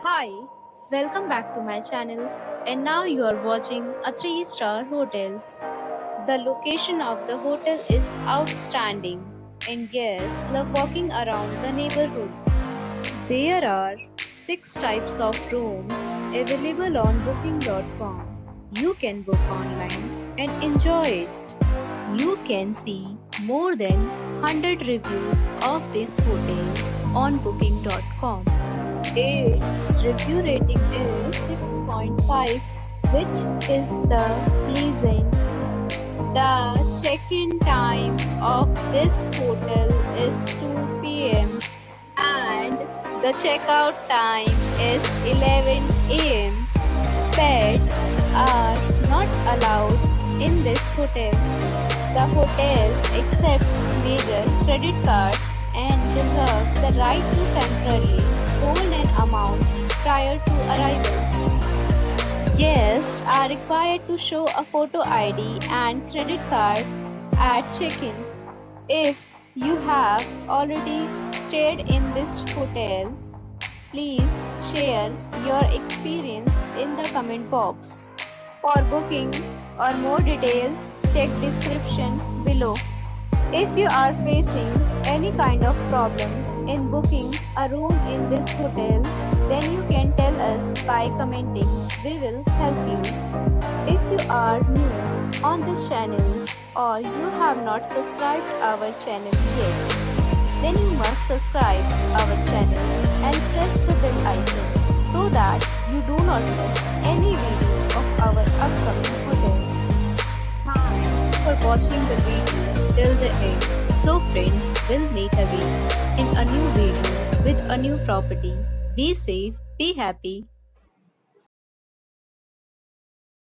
Hi, welcome back to my channel, and now you are watching a 3-star hotel. The location of the hotel is outstanding and guests love walking around the neighborhood. There are 6 types of rooms available on booking.com. You can book online and enjoy it. You can see more than 100 reviews of this hotel on booking.com. Its review rating is 6.5, which is the pleasant. The check-in time of this hotel is 2 p.m. and the checkout time is 11 a.m. Pets are not allowed in this hotel. The hotel accepts major credit cards and reserves the right to temporarily hold an amount prior to arrival. Guests are required to show a photo ID and credit card at check-in. If you have already stayed in this hotel, please share your experience in the comment box. For booking or more details, check description below. If you are facing any kind of problem in booking a room in this hotel, then you can tell us by commenting. We will help you. If you are new on this channel or you have not subscribed our channel yet, then you must subscribe our channel and press the bell icon so that you do not miss any video of our upcoming hotel. Thanks for watching the video till the end. So friends, we'll meet again in a new video with a new property. Be safe, be happy.